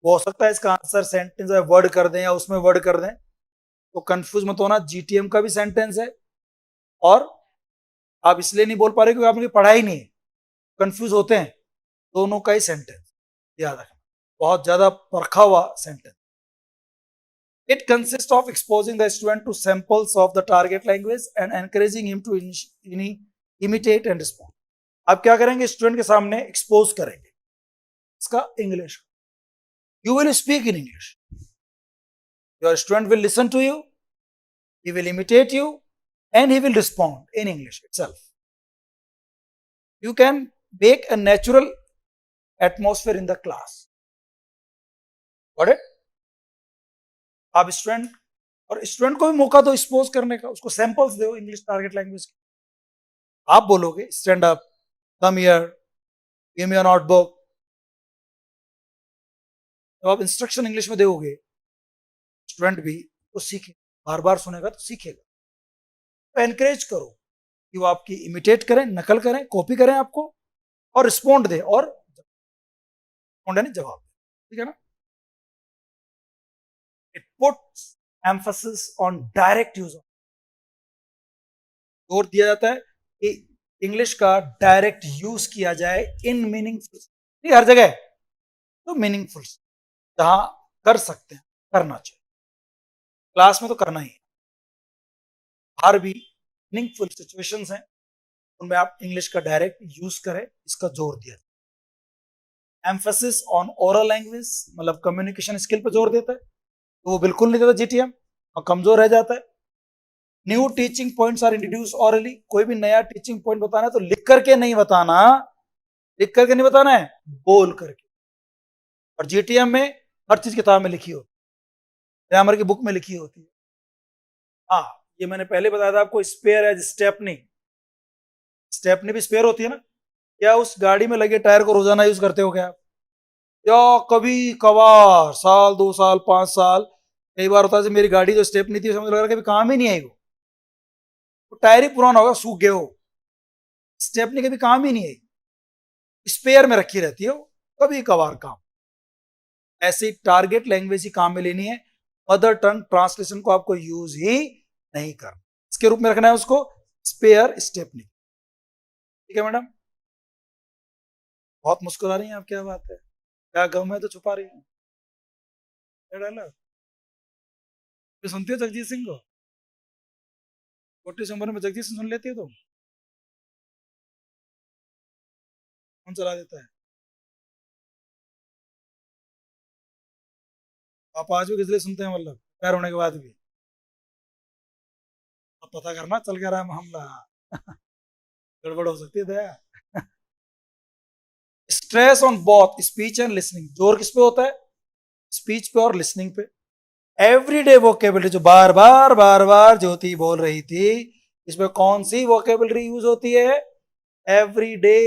वो हो सकता है इसका आंसर सेंटेंस है वर्ड कर दें या उसमें वर्ड कर दें, तो कंफ्यूज मत होना। जीटीएम का भी सेंटेंस है, और आप इसलिए नहीं बोल पा रहे क्योंकि आपने पढ़ा ही नहीं है, कंफ्यूज होते हैं। दोनों का ही सेंटेंस याद रखना, बहुत ज्यादा परखा हुआ sentence. It consists of exposing the student to samples of the target language and encouraging him to imitate and respond. आप क्या करेंगे? स्टूडेंट के सामने एक्सपोज करेंगे इसका English. You will speak in English, your student will listen to you, he will imitate you, and he will respond in English itself. You can make a natural atmosphere in the class. Got it? आप स्टूडेंट, और स्टूडेंट को भी मौका दो एक्सपोज करने का, उसको सैंपल्स दो इंग्लिश टारगेट लैंग्वेज के। आप बोलोगे stand up, come here, give me your notebook. जब आप इंस्ट्रक्शन इंग्लिश में दोगे, स्टूडेंट भी तो सीखे, बार बार सुनेगा तो सीखेगा। तो एनकरेज करो कि वो आपकी इमिटेट करें, नकल करें, कॉपी करें आपको, और रिस्पॉन्ड दे, और जवाब दे। ठीक है ना? It puts emphasis on direct use. जोर दिया जाता है कि इंग्लिश का डायरेक्ट यूज किया जाए इन मीनिंगफुल, नहीं हर जगह तो मीनिंगफुल, जहां कर सकते हैं करना चाहिए। क्लास में तो करना ही है, बाहर भी मीनिंगफुल सिचुएशंस हैं, उनमें आप इंग्लिश का डायरेक्ट यूज करें, इसका जोर दिया जाए। एम्फेसिस ऑन ओरल लैंग्वेज मतलब कम्युनिकेशन स्किल पर जोर देता है, तो वो बिल्कुल नहीं देता जीटीएम, और कमजोर रह जाता है। New teaching points are introduce orally. कोई भी नया टीचिंग पॉइंट बताना है तो लिख करके नहीं बताना, लिख करके नहीं बताना है, बोल करके। और जीटीएम में हर चीज किताब में लिखी होती है, ग्रामर की बुक में लिखी होती है। हाँ ये मैंने पहले बताया था आपको, स्पेयर एज स्टेपनी। स्टेपनी भी स्पेयर होती है ना। क्या उस गाड़ी में लगे टायर को रोजाना यूज करते हो क्या आप? या कभी कभार, साल 2 साल 5 साल, कई बार होता है मेरी गाड़ी जो स्टेपनी थी समझ लग रहा कभी काम ही नहीं आई, वो टायर ही पुराना होगा, सूख गए हो, स्टेपनी कभी काम ही नहीं आई, स्पेयर में रखी रहती है वो, कभी कभार काम। ऐसी टारगेट लैंग्वेज ही काम में लेनी है, मदर टंग ट्रांसलेशन को आपको यूज ही नहीं करना, इसके रूप में रखना है उसको, स्पेयर स्टेपनी। ठीक है मैडम? बहुत मुस्कुरा रही हैं आप, क्या बात है? क्या गम है तो छुपा रही है? सुनती हो जगजीत सिंह को? छोटी सी उम्र में जगजीत सिंह सुन लेती है तुम? कौन चला देता है? आप आज भी गजलें सुनते हैं मतलब पैर होने के बाद भी? अब पता करना चल क्या रहा है मामला। गड़बड़ हो सकती है दया। Stress on both speech and listening. जोर किस पे होता है? स्पीच पे और लिसनिंग पे। एवरीडे वोकेबलरी जो बार बार ज्योति बोल रही थी, इसमें कौन सी वोकेबलरी यूज होती है? एवरीडे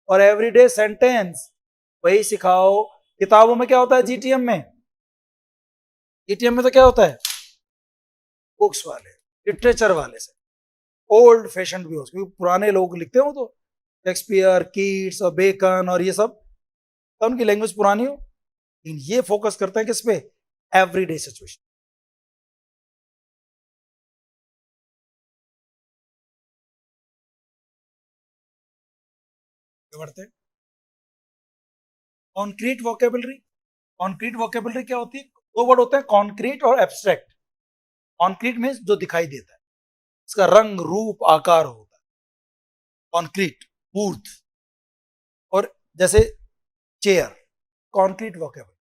और एवरीडे सेंटेंस वही सिखाओ। किताबों में क्या होता है, जीटीएम में, जीटीएम में तो क्या होता है, बुक्स वाले, लिटरेचर वाले से ओल्ड फैशन व्यूज, क्योंकि पुराने लोग लिखते हो तो शेक्सपियर, कीट्स और बेकन और ये सब, तो उनकी लैंग्वेज पुरानी हो, लेकिन ये फोकस करता है किस पे, एवरीडे सिचुएशन। बढ़ते हैं कॉन्क्रीट वोकेबलरी। कॉन्क्रीट वोकेबलरी क्या होती है, दो वर्ड होते हैं, कॉन्क्रीट और एब्स्ट्रैक्ट। कॉन्क्रीट में जो दिखाई देता है, इसका रंग रूप आकार होता है, कॉन्क्रीट मूर्त। और जैसे चेयर, कॉन्क्रीट वोकेबलरी,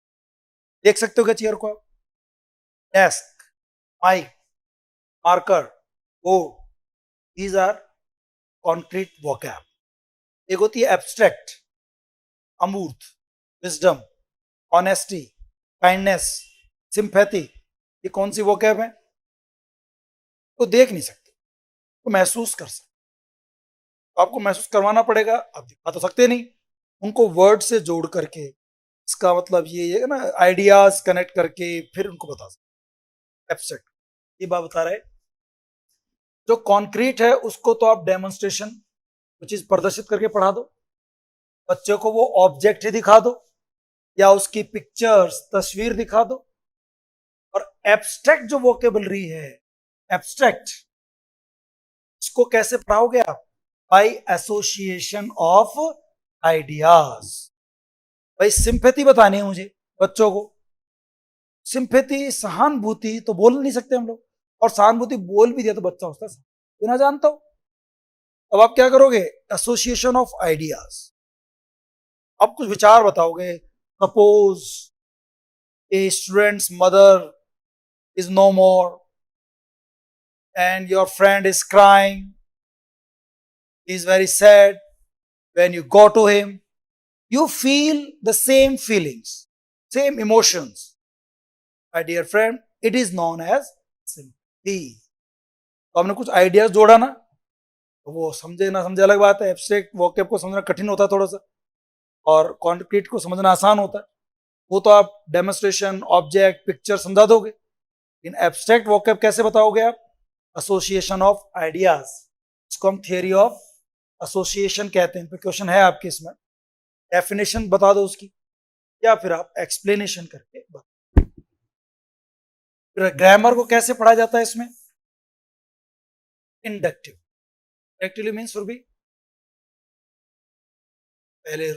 देख सकते हो क्या चेयर को आप, desk, mic, marker, board, these are concrete vocab. एक होती है एब्स्ट्रैक्ट, अमूर्त, विजडम, ऑनेस्टी, काइंडनेस, सिंपैथी। ये कौन सी वोकैब है, तो देख नहीं सकते, तो महसूस कर सकते, तो आपको महसूस करवाना पड़ेगा, आप दिखा तो सकते नहीं, उनको वर्ड से जोड़ करके, इसका मतलब ये है ना, आइडियाज कनेक्ट करके फिर उनको बता सकते। एब्स्ट्रैक्ट ये बात बता रहे। जो कॉन्क्रीट है उसको तो आप डेमोन्स्ट्रेशन, वो चीज प्रदर्शित करके पढ़ा दो, बच्चों को वो ऑब्जेक्ट ही दिखा दो या उसकी पिक्चर्स, तस्वीर दिखा दो। और एब्स्ट्रैक्ट जो वोकेबलरी है, एब्स्ट्रैक्ट, इसको कैसे पढ़ाओगे आप, बाय एसोसिएशन ऑफ आइडियाज। भाई सिंपैथी बतानी है मुझे बच्चों को, सिंपैथी सहानुभूति तो बोल नहीं सकते हम लोग, और सहानुभूति बोल भी दिया तो बच्चा उसका बिना जानता हो। अब आप क्या करोगे, एसोसिएशन ऑफ आइडियाज, आप कुछ विचार बताओगे। Suppose a student's mother is no more and your friend is crying, he is very sad, when you go to him, you feel the same feelings, same emotions. My dear friend, it is known as sympathy. तो हमने कुछ आइडियाज जोड़ा ना, तो वो समझे ना समझे अलग बात है। एब्स्ट्रैक्ट वोकैब को समझना कठिन होता है थोड़ा सा, और कॉन्क्रीट को समझना आसान होता है, वो तो आप डेमोन्स्ट्रेशन, ऑब्जेक्ट, पिक्चर समझा दोगे। लेकिन एब्स्ट्रैक्ट वोकैब कैसे बताओगे आप, एसोसिएशन ऑफ आइडियाज, इसको हम थियरी ऑफ एसोसिएशन कहते हैं। क्वेश्चन है आपके इसमें, डेफिनेशन बता दो उसकी, या फिर आप एक्सप्लेनेशन करके बता। फिर ग्रामर को कैसे पढ़ा जाता है इसमें, इंडक्टिव। इंडक्टिव मीन्स भी पहले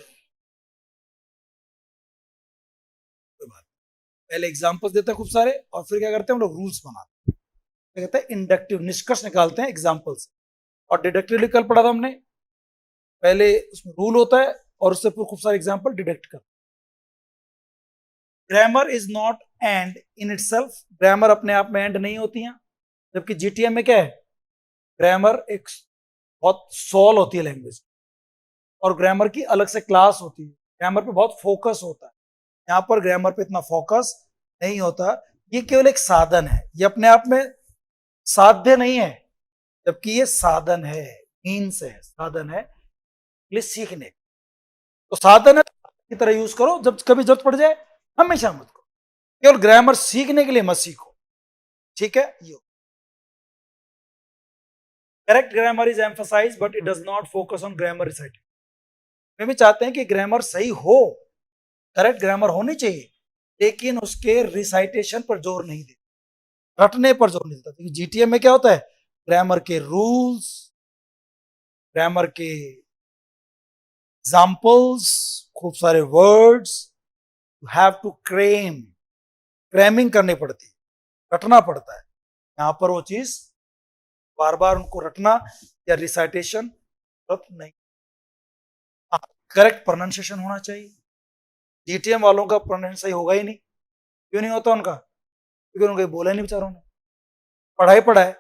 एग्जाम्पल्स देते हैं खूब सारे, और फिर क्या करते हैं हम लोग, रूल्स बनाते हैं, कहते हैं इंडक्टिव, निष्कर्ष निकालते हैं एग्जाम्पल से। और डिडक्टिवली कल पढ़ा था हमने, पहले उसमें रूल होता है और उससे खूब सारे एग्जाम्पल डिडक्ट करते हैं। Grammar is not and in itself, grammar अपने आप में एंड नहीं होती है, जबकि जीटीएम में क्या है, ग्रामर एक बहुत सोल होती है लैंग्वेज, और ग्रामर की अलग से क्लास होती है। ग्रामर पे बहुत फोकस होता है, यहाँ पर ग्रामर पे इतना फोकस नहीं होता। ये केवल एक साधन है, ये अपने आप में साध्य नहीं है, जबकि ये साधन है, मीन्स है, साधन है सीखने। तो साधन है की तरह यूज करो, जब कभी जरूरत पड़ जाए, हमेशा मत करो। केवल ग्रामर सीखने के लिए मत सीखो, ठीक है। यो correct grammar is emphasise but it does not focus on grammar reciting. वे भी चाहते हैं कि ग्रामर सही हो, करेक्ट ग्रामर होनी चाहिए, लेकिन उसके रिसाइटेशन पर जोर नहीं देता, रटने पर जोर नहीं देता। क्योंकि जीटीएम में क्या होता है, ग्रामर के रूल्स, ग्रामर के एग्जाम्पल्स, खूब सारे words, you have to cramming करनी पड़ती है, रटना पड़ता है। यहां पर वो चीज बार बार उनको रटना या रिसाइटेशन नहीं। करेक्ट प्रोनाउंसिएशन होना चाहिए। जीटीएम वालों का प्रोनाउंसिएशन सही होगा ही नहीं, क्यों नहीं होता उनका, क्योंकि उनको बोला नहीं बेचारों ने, पढ़ा है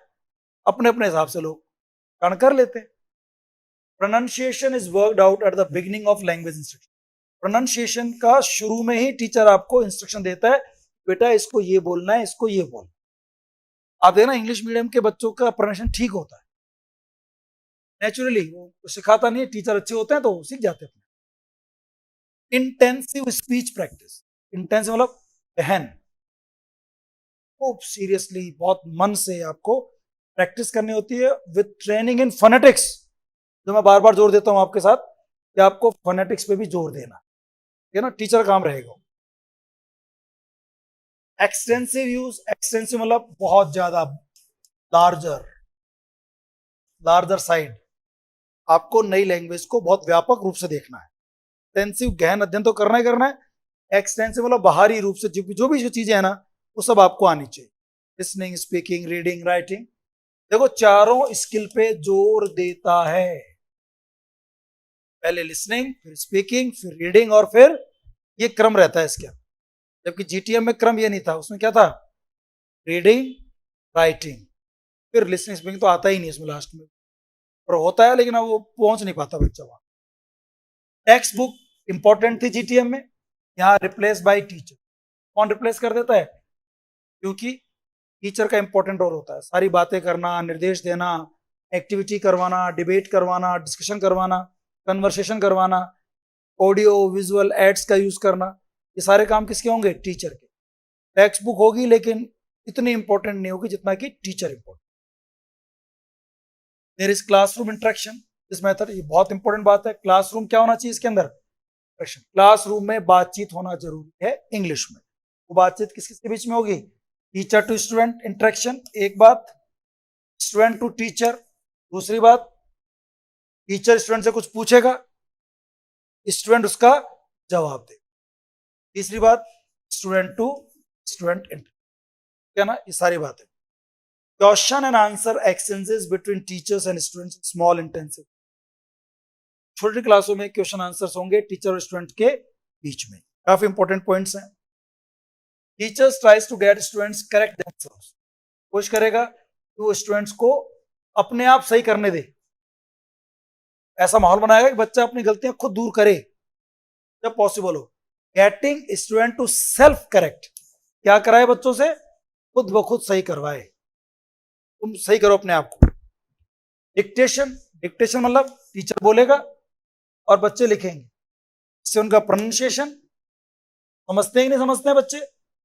अपने अपने हिसाब से लोग कारण कर लेते हैं। Pronunciation is worked out at the beginning of language instruction. Pronunciation का शुरू में ही टीचर आपको इंस्ट्रक्शन देता है, बेटा इसको ये बोलना है, इसको ये बोलना। आप देखना इंग्लिश मीडियम के बच्चों का प्रोनाउंसिएशन ठीक होता है, नेचुरली वो सिखाता नहीं है, टीचर अच्छे होते हैं तो सीख जाते हैं। इंटेंसिव स्पीच प्रैक्टिस, इंटेंसिव मतलब गहन, खूब सीरियसली बहुत मन से आपको प्रैक्टिस करनी होती है विद ट्रेनिंग इन फोनेटिक्स, जो मैं बार बार जोर देता हूं आपके साथ कि आपको फोनेटिक्स पे भी जोर देना है ना, टीचर काम रहेगा। एक्सटेंसिव यूज, एक्सटेंसिव मतलब बहुत ज्यादा, लार्जर, लार्जर साइड, आपको नई लैंग्वेज को बहुत व्यापक रूप से देखना है। एक्सटेंसिव गहन अध्ययन तो करना ही करना है, एक्सटेंसिव मतलब बाहरी रूप से जो भी चीजें है ना वो सब आपको आनी चाहिए, लिसनिंग, स्पीकिंग, रीडिंग, राइटिंग। देखो चारों स्किल पे जोर देता है, पहले लिसनिंग, फिर स्पीकिंग, फिर रीडिंग, और फिर ये क्रम रहता है इसके। जबकि जीटीएम में क्रम ये नहीं था, उसमें क्या था, रीडिंग, राइटिंग, फिर लिसनिंग, स्पीकिंग तो आता ही नहीं इसमें लास्ट में, और होता है लेकिन अब वो पहुंच नहीं पाता बच्चा वहां। टेक्स्ट बुक इंपॉर्टेंट थी जीटीएम में, यहाँ रिप्लेस बाय टीचर। कौन रिप्लेस कर देता है, क्योंकि टीचर का इंपॉर्टेंट रोल होता है, सारी बातें करना, निर्देश देना, एक्टिविटी करवाना, डिबेट करवाना, डिस्कशन करवाना, कन्वर्सेशन करवाना, ऑडियो विजुअल एड्स का यूज करना, ये सारे काम किसके होंगे, टीचर के। टेक्स्ट बुक होगी लेकिन इतनी इंपॉर्टेंट नहीं होगी जितना कि teacher important. There is classroom interaction, this method, ये बहुत इंपॉर्टेंट बात है। क्लासरूम क्या होना चाहिए इसके अंदर, इंटरेक्शन। क्लासरूम में बातचीत होना जरूरी है इंग्लिश में, वो बातचीत किस किसके बीच में होगी, टीचर टू स्टूडेंट इंटरेक्शन एक बात, स्टूडेंट टू टीचर दूसरी बात, टीचर स्टूडेंट से कुछ पूछेगा, स्टूडेंट उसका जवाब दे, तीसरी बात स्टूडेंट टू स्टूडेंट इंटरेक्शन, क्या ना, ये सारी बातें। Question and answer exchanges between teachers and students, small intensive, छोटी क्लासों में क्वेश्चन आंसर्स होंगे टीचर और स्टूडेंट के बीच में, काफी इंपॉर्टेंट पॉइंट्स हैं। Teachers tries to get students correct themselves, कोशिश करेगा कि वो स्टूडेंट्स को अपने आप सही करने दे, ऐसा माहौल बनाएगा कि बच्चा अपनी गलतियां खुद दूर करे जब पॉसिबल हो। Getting student to self correct, क्या कराए बच्चों से, खुद ब खुद सही करवाए, तुम सही करो अपने आप को। डिक्टेशन, डिक्टेशन मतलब टीचर बोलेगा और बच्चे लिखेंगे, इससे उनका प्रोनाउंसिएशन, समझते हैं कि नहीं समझते हैं बच्चे,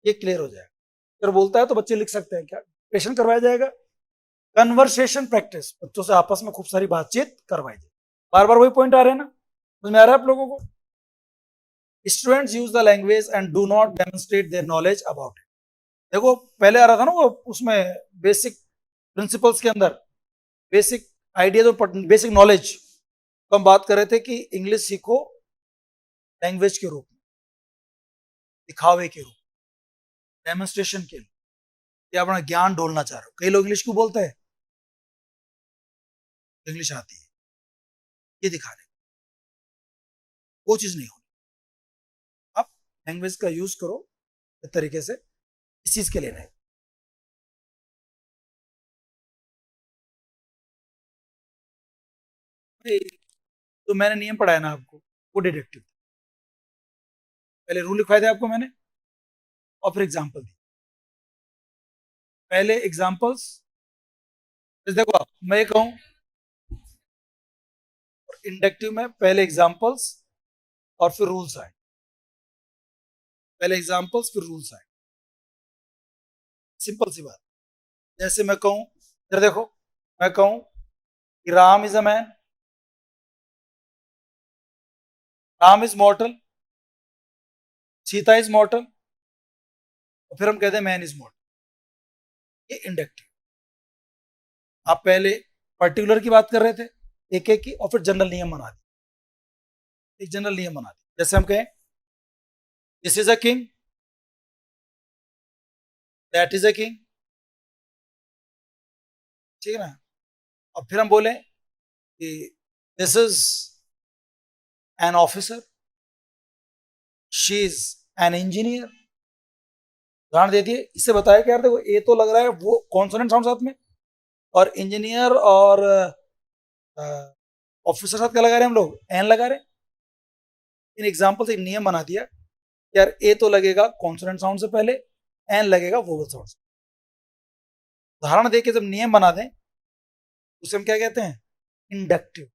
ये क्लियर हो जाएगा। टीचर बोलता है तो बच्चे लिख सकते हैं, क्या डिक्टेशन करवाया जाएगा। कन्वर्सेशन प्रैक्टिस, बच्चों से आपस में खूब सारी बातचीत करवाई जाए, बार बार वही पॉइंट आ रहे हैं ना, समझ में आ रहा है आप लोगों को। Students use the language and do not demonstrate their knowledge about it. देखो पहले आ रहा था ना वो, उसमें बेसिक प्रिंसिपल्स के अंदर बेसिक आइडिया, तो बेसिक नॉलेज, तो हम बात कर रहे थे कि इंग्लिश सीखो लैंग्वेज के रूप में, दिखावे के रूप, डेमोन्स्ट्रेशन के लिए, या अपना ज्ञान डोलना चाह रहे हो। कई लोग इंग्लिश क्यों बोलते हैं, इंग्लिश आती है ये दिखाने, वो चीज नहीं होनी। आप लैंग्वेज का यूज करो इस तरीके से, इस चीज के लिए नहीं। तो मैंने नियम पढ़ाया ना आपको, वो डिडक्टिव, पहले रूल लिखवाए थे आपको मैंने और फिर एग्जाम्पल दी। पहले एग्जाम्पल्स, देखो आप, मैं ये कहूं इंडक्टिव में पहले एग्जाम्पल्स और फिर रूल्स आए, पहले एग्जाम्पल्स फिर रूल्स आए, सिंपल सी बात। जैसे मैं कहूं, इधर देखो, मैं कहूं कि Ram is a man, Ram is मॉर्टल, Sita is मॉर्टल, और फिर हम कहते हैं मैन इज मॉर्टल, ये इंडक्टिव। आप पहले पर्टिकुलर की बात कर रहे थे एक एक की, और फिर जनरल नियम बना दिए, एक जनरल नियम बना दिए। जैसे हम कहें this is a king, that is a king, ठीक है ना। और फिर हम बोले कि this is an officer, she is an engineer, उदाहरण दे दिए। इससे बताया कि यार देखो ए तो लग रहा है वो कॉन्सोनेंट साउंड साथ में, और इंजीनियर और ऑफिसर साथ क्या लगा रहे हैं हम लोग, एन लगा रहे हैं। इन एग्जाम्पल से एक नियम बना दिया, यार ए तो लगेगा कॉन्सोनेंट साउंड से पहले, एन लगेगा वोवल साउंड से। उदाहरण देके जब नियम बना दें उसे हम क्या कहते हैं, इंडक्टिव,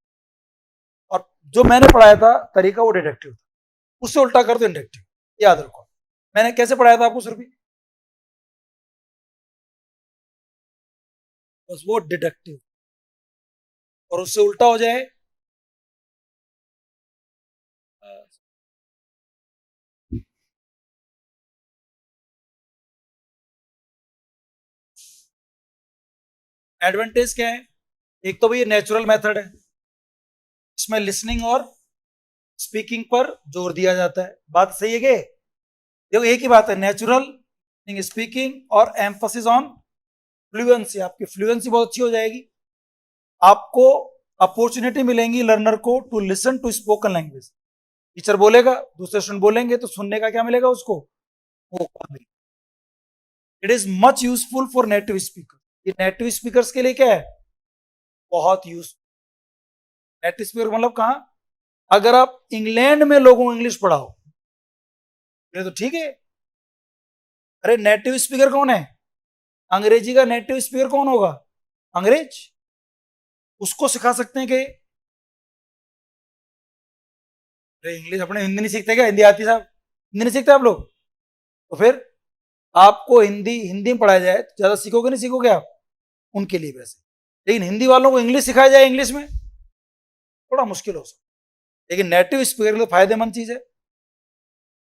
और जो मैंने पढ़ाया था तरीका वो डिडक्टिव था, उससे उल्टा कर दो इंडक्टिव। याद रखो मैंने कैसे पढ़ाया था आपको सर भी, बस वो डिडक्टिव, और उससे उल्टा हो जाए एडवांटेज क्या है, एक तो भाई नेचुरल मेथड है, इसमें लिसनिंग और स्पीकिंग पर जोर दिया जाता है। बात सही है क्या? देखो एक ही बात है, नेचुरल स्पीकिंग और एम्फोसिस ऑन फ्लुएंसी, आपकी फ्लुएंसी बहुत अच्छी हो जाएगी। आपको अपॉर्चुनिटी मिलेंगी लर्नर को to listen to spoken language, teacher बोलेगा दूसरे स्टूडेंट बोलेंगे तो सुनने का क्या मिलेगा उसको, मौका मिलेगा। It is much useful for native speaker, ये नेटिव स्पीकर्स के लिए क्या है, बहुत यूजफुल। नेटिव स्पीकर मतलब कहां, अगर आप इंग्लैंड में लोगों को इंग्लिश पढ़ाओ ये तो ठीक है, अरे नेटिव स्पीकर कौन है, अंग्रेजी का नेटिव स्पीकर कौन होगा, अंग्रेज, उसको सिखा सकते हैं कि अरे इंग्लिश, अपने हिंदी नहीं सीखते क्या, हिंदी आती साहब, हिंदी नहीं सीखते आप लोग, तो फिर आपको हिंदी हिंदी में पढ़ाया जाए तो ज्यादा सीखोगे नहीं सीखोगे आप, उनके लिए वैसे। लेकिन हिंदी वालों को इंग्लिश सिखाया जाए इंग्लिश में थोड़ा मुश्किल हो सकता, लेकिन नेटिव स्पीकर के लिए फायदेमंद चीज है।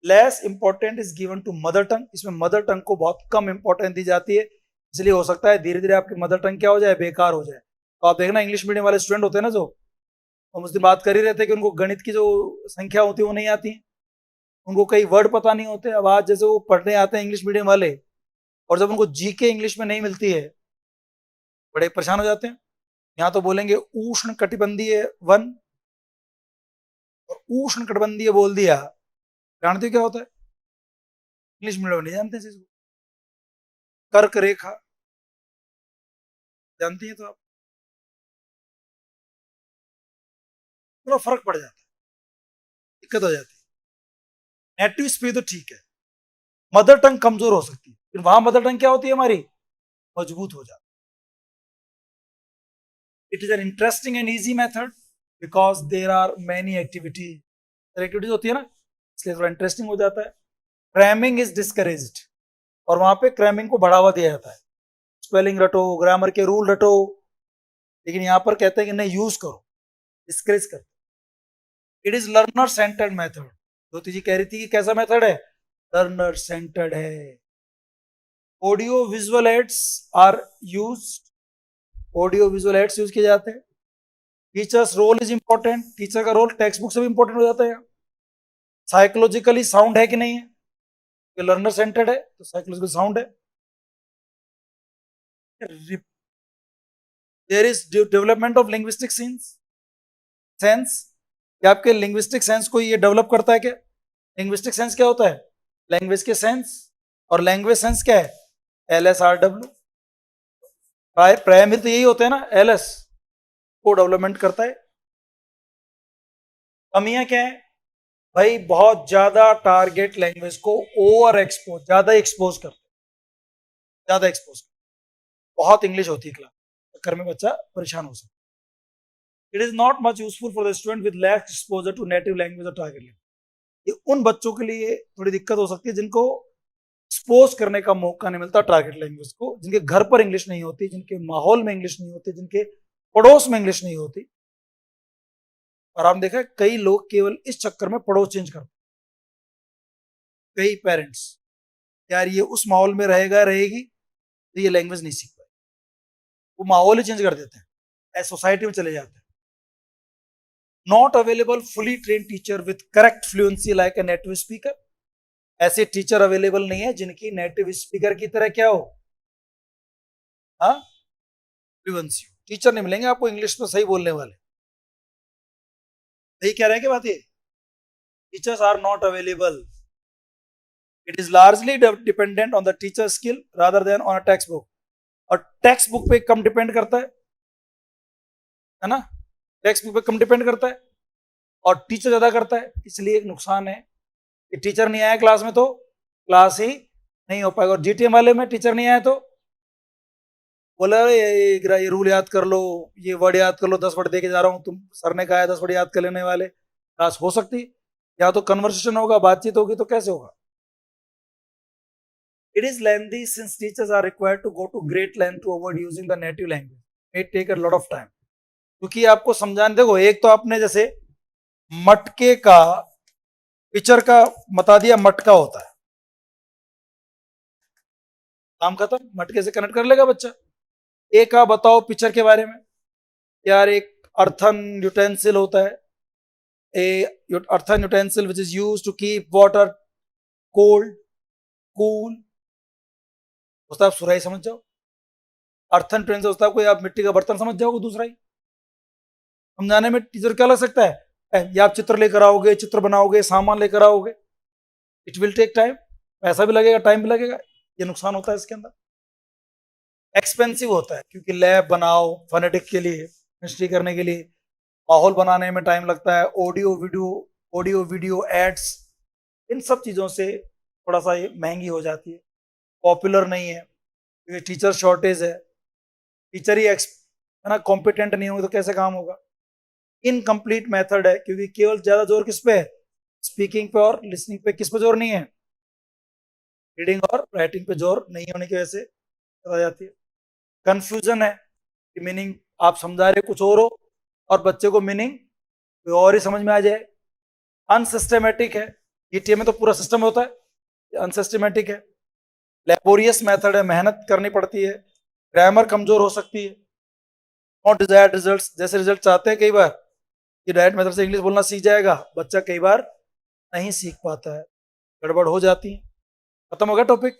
Less important is given to mother tongue, इसमें मदर टंग को बहुत कम इंपॉर्टेंस दी जाती है, इसलिए हो सकता है धीरे धीरे आपकी मदर टंग क्या हो जाए, बेकार हो जाए। तो आप देखना इंग्लिश मीडियम वाले स्टूडेंट होते हैं ना, जो हम उस दिन बात कर ही रहे थे कि उनको गणित की जो संख्या होती है वो नहीं आती, उनको कई वर्ड पता नहीं होते। अब आज जैसे वो पढ़ने आते हैं इंग्लिश मीडियम वाले, और जब उनको जीके इंग्लिश में नहीं मिलती है बड़े परेशान हो जाते हैं। यहाँ तो बोलेंगे उष्ण कटिबंधीय वन, और उष्ण कटिबंधीय बोल दिया, जानते हो क्या होता है, इंग्लिश मीडियम नहीं जानते चीज को। कर्क रेखा जानती है तो आप, थोड़ा फर्क पड़ जाता है, दिक्कत हो जाती है। नेटिव स्पीड तो ठीक है, मदर टंग कमजोर हो सकती है, फिर वहां मदर टंग क्या होती है हमारी, मजबूत हो जाती है। It is an interesting and easy method because there are many activities होती है ना, इसलिए थोड़ा इंटरेस्टिंग हो जाता है। क्रैमिंग इज डिस्करेज्ड, और वहां पे क्रैमिंग को बढ़ावा दिया जाता है, स्पेलिंग रटो, ग्रामर के रूल रटो, लेकिन यहां पर कहते हैं कि नहीं यूज करो, डिस्करेज करते। It is learner centred method, Jyoti ji कह रही थी कि कैसा मेथड है, लर्नर सेंटर्ड है। Audio visual aids are use, audio visual aids use किए जाते हैं। Teachers role is important, teacher का रोल टेक्स्ट बुक से भी इंपॉर्टेंट हो जाता है। साइकोलॉजिकली साउंड है कि नहीं है, लर्नर सेंटर्ड है तो साइकोलॉजिकल साउंड है। There is development of linguistic sense, क्या आपके लिंग्विस्टिक सेंस को ये डेवलप करता है क्या, लिंग्विस्टिक सेंस क्या होता है, लैंग्वेज के सेंस, और लैंग्वेज सेंस क्या है, LSRW, प्राइमरी तो यही होता है ना, LS को डेवलपमेंट करता है। कमियां क्या है भाई, बहुत ज्यादा टारगेट लैंग्वेज को ओवर एक्सपोज, ज्यादा एक्सपोज करते, ज्यादा एक्सपोज करते, बहुत इंग्लिश होती है क्लास, चक्कर में बच्चा परेशान हो सकता है। It is not much useful for the student with less exposure to native language और टारगेट लैंग्वेज, ये उन बच्चों के लिए थोड़ी दिक्कत हो सकती है जिनको एक्सपोज करने का मौका नहीं मिलता टारगेट लैंग्वेज को, जिनके घर पर इंग्लिश नहीं होती, जिनके माहौल में इंग्लिश नहीं होती, जिनके पड़ोस में इंग्लिश नहीं होती। और आपने देखा कई लोग केवल इस चक्कर में पड़ोस चेंज करते, कई पेरेंट्स, यार ये उस माहौल में रहेगा रहेगी तो ये लैंग्वेज नहीं सीख पाए, वो माहौल ही चेंज कर देते हैं, सोसाइटी में चले जाते हैं। Not available fully train teacher with correct fluency like a native speaker, ऐसे टीचर अवेलेबल नहीं है जिनकी नेटिव स्पीकर की तरह क्या हो, हाँ फ्लुएंसी, टीचर नहीं मिलेंगे आपको इंग्लिश में सही बोलने वाले। सही कह रहे हैं क्या बात, ये teachers are not available, it is largely dependent on the teacher skill rather than on a text book, और टेक्स्ट बुक पे कम डिपेंड करता है ना, टेक्स्ट बुक पे कम डिपेंड करता है और टीचर ज्यादा करता है। इसलिए एक नुकसान है कि टीचर नहीं आया क्लास में तो क्लास ही नहीं हो पाएगा, और GTM वाले में टीचर नहीं आया तो बोला अरे ये रूल याद कर लो, ये वर्ड याद कर लो, 10 वर्ड दे के जा रहा हूँ, तुम सर ने कहा है 10 वर्ड याद कर लेने वाले, क्लास हो सकती? या तो कन्वर्सेशन होगा, बातचीत होगी, तो कैसे होगा? It is lengthy since teachers are required to go to great length to avoid using the native language, it take a lot of time. क्योंकि आपको समझाने, देखो एक तो आपने जैसे मटके का पिक्चर का बता दिया, मटका होता है, काम खत्म, मटके से कनेक्ट कर लेगा बच्चा। एक आप बताओ पिक्चर के बारे में, यार एक अर्थन यूटेंसिल होता है, a earthen utensil which is use to keep water cold cool, उसका आप सुराही समझ जाओ। अर्थन यूटेंसिल होता है कोई आप मिट्टी का बर्तन समझ जाओगे, दूसरा ही समझाने में टीचर क्या लग सकता है, ये आप चित्र लेकर आओगे, चित्र बनाओगे, सामान लेकर आओगे, इट विल टेक टाइम, पैसा भी लगेगा, टाइम भी लगेगा, ये नुकसान होता है इसके अंदर। एक्सपेंसिव होता है क्योंकि लैब बनाओ फोनेटिक के लिए, हिस्ट्री करने के लिए, माहौल बनाने में टाइम लगता है, ऑडियो वीडियो एड्स, इन सब चीज़ों से थोड़ा सा ये महंगी हो जाती है, पॉपुलर नहीं है क्योंकि टीचर शॉर्टेज है, टीचर ही है ना, कॉम्पिटेंट नहीं होंगे तो कैसे काम होगा। इनकम्प्लीट मेथड है क्योंकि केवल ज़्यादा जोर किस पे है, स्पीकिंग पे और लिसनिंग पे, किस पे जोर नहीं है, रीडिंग और राइटिंग पे जोर नहीं होने की वजह से आ जाती है। कंफ्यूजन है कि मीनिंग आप समझा रहे कुछ और हो और बच्चे को मीनिंग कोई और ही समझ में आ जाए। अनसिस्टमेटिक है, ईटीए में तो पूरा सिस्टम होता है, अनसिस्टमेटिक है। लेबोरियस मेथड है, मेहनत करनी पड़ती है। ग्रामर कमजोर हो सकती है। नॉट डिजायर्ड रिजल्ट्स, जैसे रिजल्ट चाहते हैं कई बार कि डायरेक्ट मेथड से इंग्लिश बोलना सीख जाएगा, बच्चा कई बार नहीं सीख पाता है, गड़बड़ हो जाती है। खत्म हो गया टॉपिक।